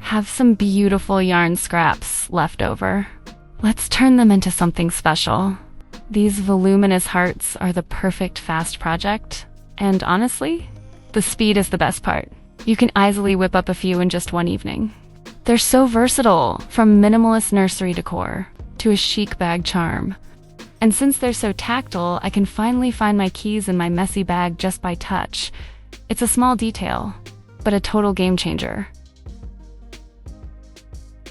have some beautiful yarn scraps left over. Let's turn them into something special. These voluminous hearts are the perfect fast project, and honestly, the speed is the best part. You can easily whip up a few in just one evening. They're so versatile, from minimalist nursery decor to a chic bag charm. And since they're so tactile, I can finally find my keys in my messy bag just by touch. It's a small detail, but a total game changer.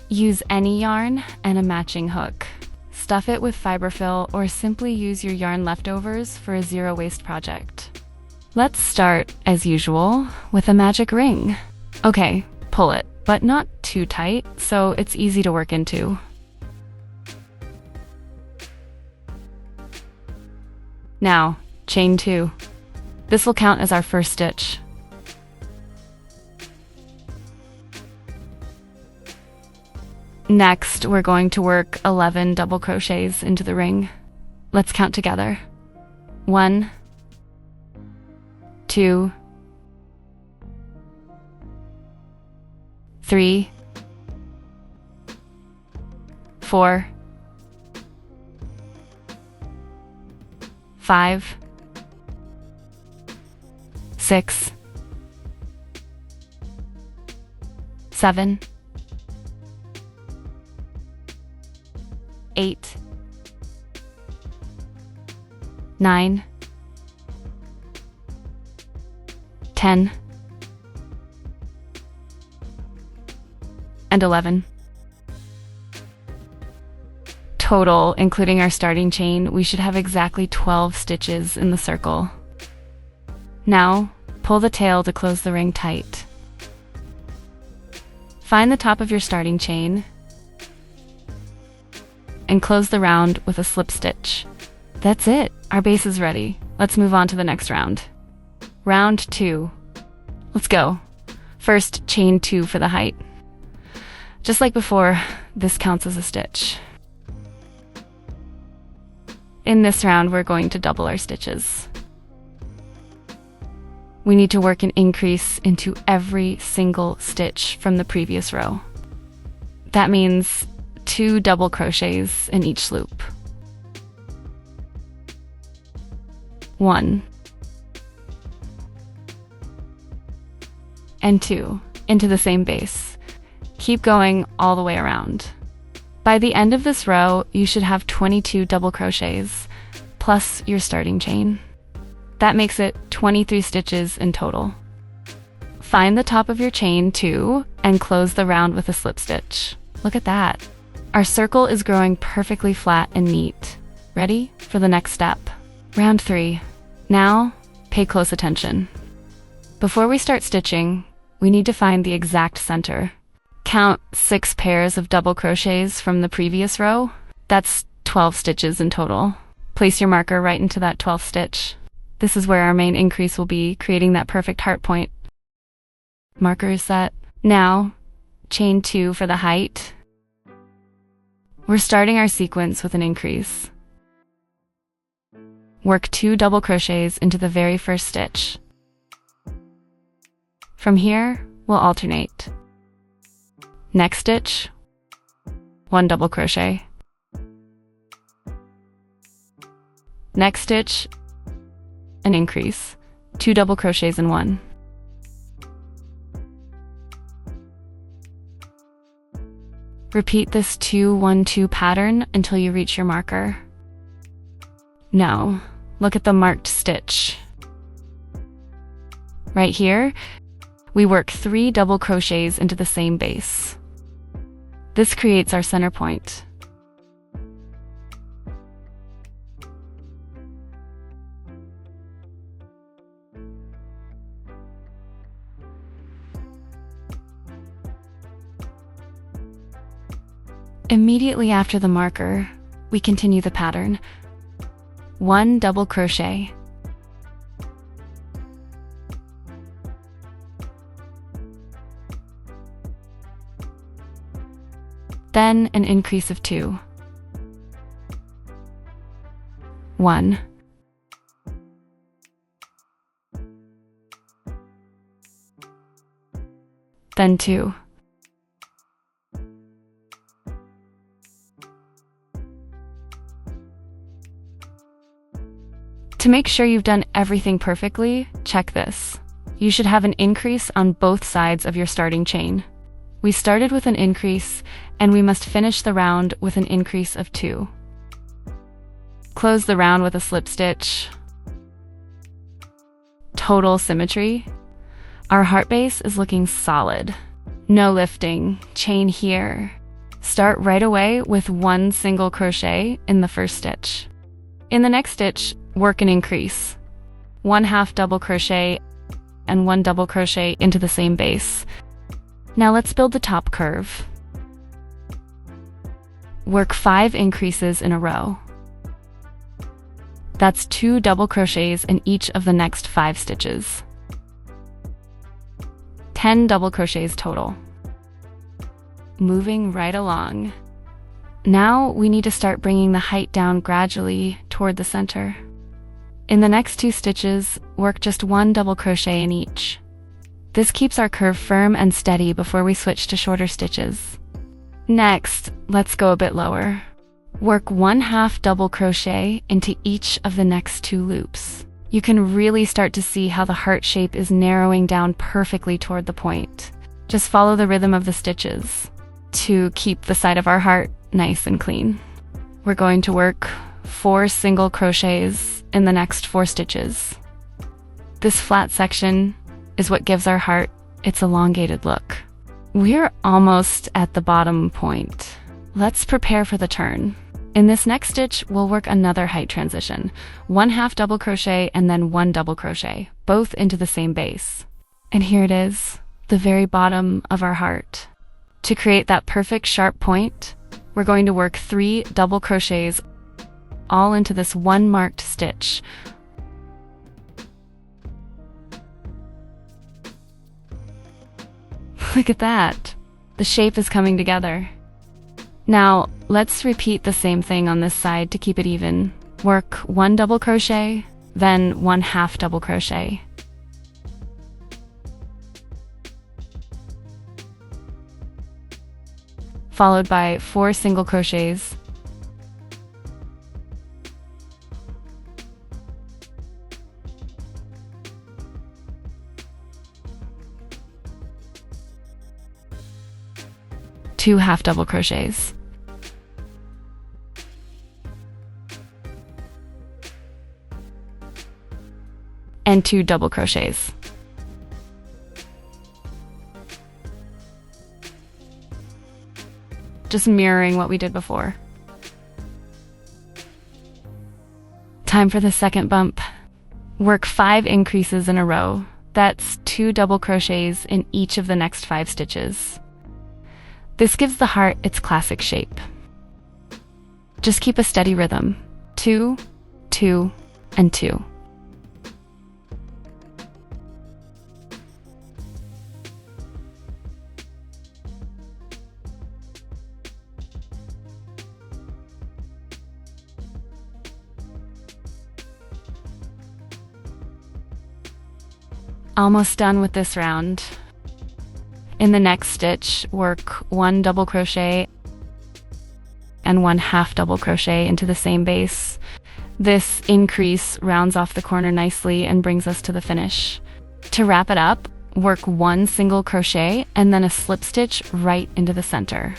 Use any yarn and a matching hook. Stuff it with Fiberfill or simply use your yarn leftovers for a zero-waste project. Let's start, as usual, with a magic ring. Okay, pull it, but not too tight, so it's easy to work into. Now, chain 2. This will count as our first stitch. Next, we're going to work 11 double crochets into the ring. Let's count together. 1, 2, 3, 4, 5, 6, 7, 8, 9, 10, and 11. Total, including our starting chain, we should have exactly 12 stitches in the circle. Now, pull the tail to close the ring tight. Find the top of your starting chain and close the round with a slip stitch. That's it, our base is ready. Let's move on to the next round. Round 2. Let's go. First, chain 2 for the height. Just like before, this counts as a stitch. In this round, we're going to double our stitches. We need to work an increase into every single stitch from the previous row. That means 2 double crochets in each loop. 1 and 2 into the same base. Keep going all the way around. By the end of this row, you should have 22 double crochets, plus your starting chain. That makes it 23 stitches in total. Find the top of your chain 2 and close the round with a slip stitch. Look at that. Our circle is growing perfectly flat and neat. Ready for the next step? Round 3. Now, pay close attention. Before we start stitching, we need to find the exact center. Count 6 pairs of double crochets from the previous row. That's 12 stitches in total. Place your marker right into that 12th stitch. This is where our main increase will be, creating that perfect heart point. Marker is set. Now, chain 2 for the height. We're starting our sequence with an increase. Work 2 double crochets into the very first stitch. From here, we'll alternate. Next stitch, 1 double crochet. Next stitch, an increase, 2 double crochets in 1. Repeat this 2-1-2 pattern until you reach your marker. Now, look at the marked stitch. Right here, we work 3 double crochets into the same base. This creates our center point. Immediately after the marker, we continue the pattern. 1 double crochet. Then an increase of 2. 1. Then 2. To make sure you've done everything perfectly, check this. You should have an increase on both sides of your starting chain. We started with an increase, and we must finish the round with an increase of 2. Close the round with a slip stitch. Total symmetry. Our heart base is looking solid. No lifting, chain here. Start right away with 1 single crochet in the first stitch. In the next stitch, work an increase. 1/2 double crochet and 1 double crochet into the same base. Now let's build the top curve. Work 5 increases in a row. That's 2 double crochets in each of the next 5 stitches. 10 double crochets total. Moving right along. Now we need to start bringing the height down gradually toward the center. In the next 2 stitches, work just 1 double crochet in each. This keeps our curve firm and steady before we switch to shorter stitches. Next, let's go a bit lower. Work 1/2 double crochet into each of the next 2 loops. You can really start to see how the heart shape is narrowing down perfectly toward the point. Just follow the rhythm of the stitches to keep the side of our heart nice and clean. We're going to work 4 single crochets in the next 4 stitches. This flat section is what gives our heart its elongated look. We're almost at the bottom point. Let's prepare for the turn. In this next stitch, we'll work another height transition, 1/2 double crochet and then 1 double crochet, both into the same base. And here it is, the very bottom of our heart. To create that perfect sharp point, we're going to work 3 double crochets all into this 1 marked stitch. Look at that! The shape is coming together. Now, let's repeat the same thing on this side to keep it even. Work 1 double crochet, then 1/2 double crochet. Followed by 4 single crochets. Two half double crochets. And 2 double crochets. Just mirroring what we did before. Time for the second bump. Work 5 increases in a row. That's 2 double crochets in each of the next 5 stitches. This gives the heart its classic shape. Just keep a steady rhythm. 2, 2, and 2. Almost done with this round. In the next stitch, work 1 double crochet and 1/2 double crochet into the same base. This increase rounds off the corner nicely and brings us to the finish. To wrap it up, work 1 single crochet and then a slip stitch right into the center.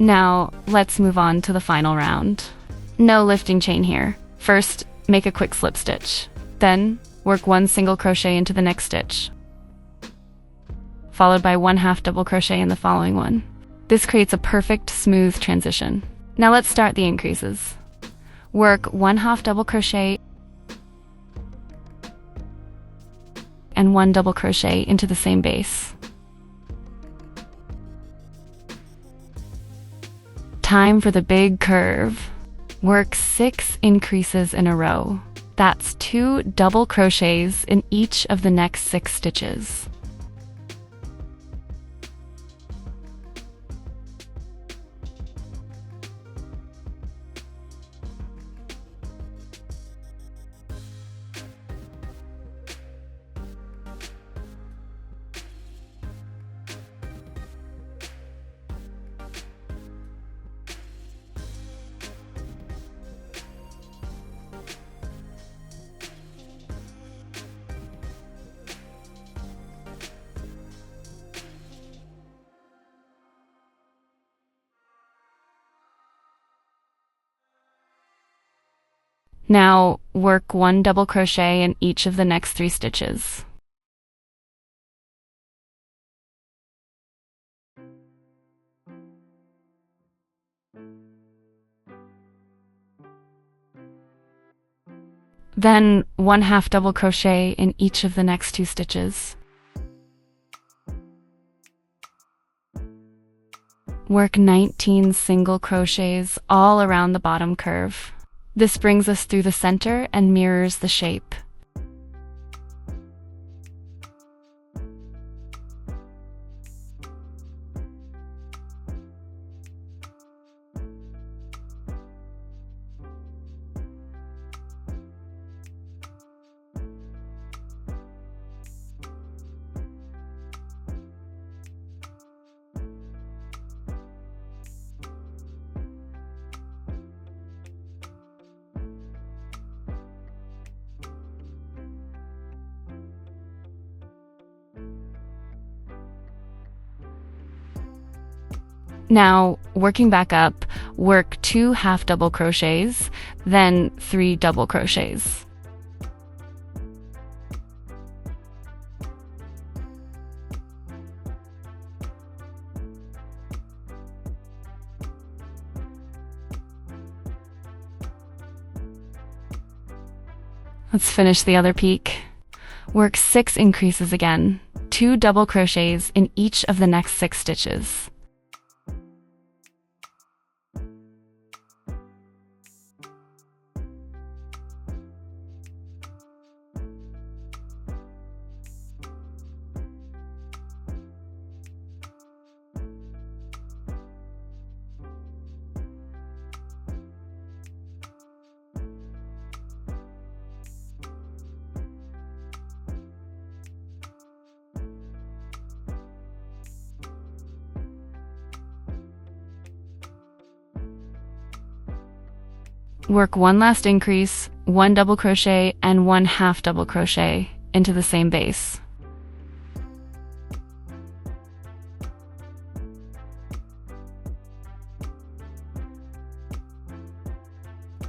Now, let's move on to the final round. No lifting chain here. First, make a quick slip stitch. Then, work 1 single crochet into the next stitch, followed by 1/2 double crochet in the following one. This creates a perfect, smooth transition. Now let's start the increases. Work 1/2 double crochet and 1 double crochet into the same base. Time for the big curve. Work 6 increases in a row. That's 2 double crochets in each of the next 6 stitches. Now work 1 double crochet in each of the next 3 stitches. Then 1/2 double crochet in each of the next 2 stitches. Work 19 single crochets all around the bottom curve. This brings us through the center and mirrors the shape. Now, working back up, work 2 half double crochets, then 3 double crochets. Let's finish the other peak. Work 6 increases again, 2 double crochets in each of the next 6 stitches. Work 1 last increase, 1 double crochet, and 1 half double crochet into the same base.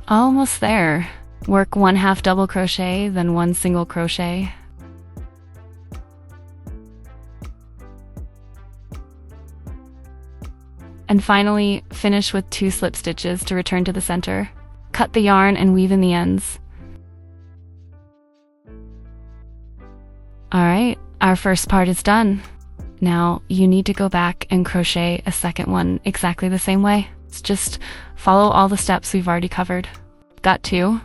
Almost there. Work 1 half double crochet, then 1 single crochet. And finally, finish with 2 slip stitches to return to the center. Cut the yarn and weave in the ends. Alright, our first part is done. Now you need to go back and crochet a second one exactly the same way. Just follow all the steps we've already covered. Got 2?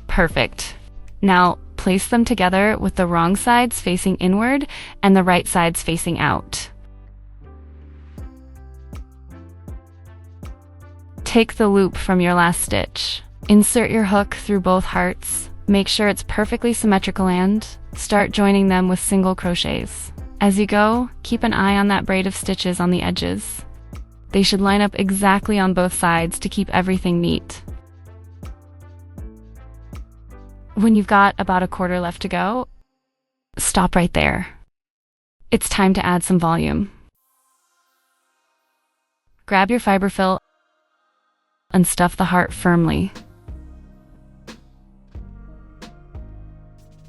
Perfect. Now place them together with the wrong sides facing inward and the right sides facing out. Take the loop from your last stitch. Insert your hook through both hearts. Make sure it's perfectly symmetrical and start joining them with single crochets. As you go, keep an eye on that braid of stitches on the edges. They should line up exactly on both sides to keep everything neat. When you've got about a quarter left to go, stop right there. It's time to add some volume. Grab your Fiberfill and stuff the heart firmly.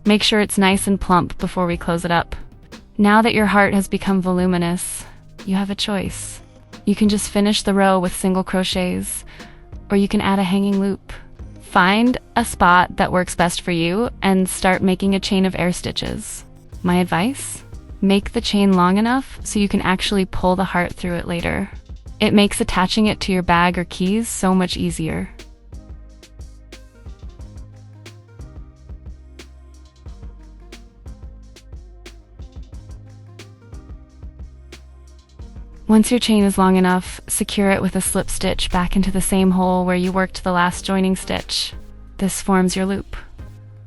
Make sure it's nice and plump before we close it up. Now that your heart has become voluminous, you have a choice. You can just finish the row with single crochets, or you can add a hanging loop. Find a spot that works best for you and start making a chain of air stitches. My advice? Make the chain long enough so you can actually pull the heart through it later. It makes attaching it to your bag or keys so much easier. Once your chain is long enough, secure it with a slip stitch back into the same hole where you worked the last joining stitch. This forms your loop.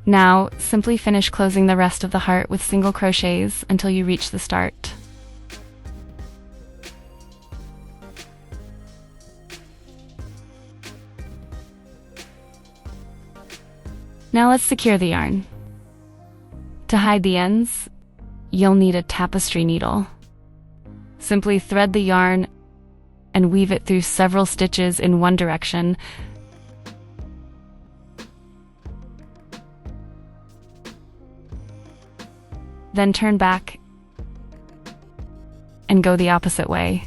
Now, simply finish closing the rest of the heart with single crochets until you reach the start. Now let's secure the yarn. To hide the ends, you'll need a tapestry needle. Simply thread the yarn and weave it through several stitches in one direction, Then turn back and go the opposite way.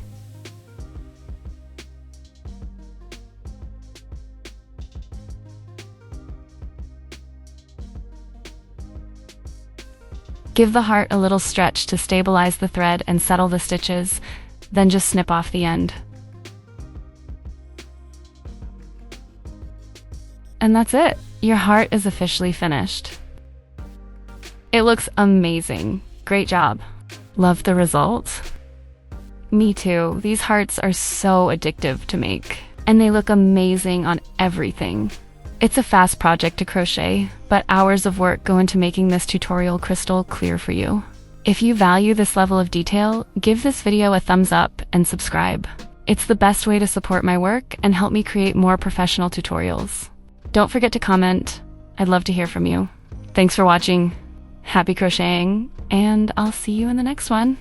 Give the heart a little stretch to stabilize the thread and settle the stitches, then just snip off the end. And that's it. Your heart is officially finished. It looks amazing. Great job. Love the result? Me too. These hearts are so addictive to make, and they look amazing on everything. It's a fast project to crochet, but hours of work go into making this tutorial crystal clear for you. If you value this level of detail, give this video a thumbs up and subscribe. It's the best way to support my work and help me create more professional tutorials. Don't forget to comment. I'd love to hear from you. Thanks for watching. Happy crocheting, and I'll see you in the next one.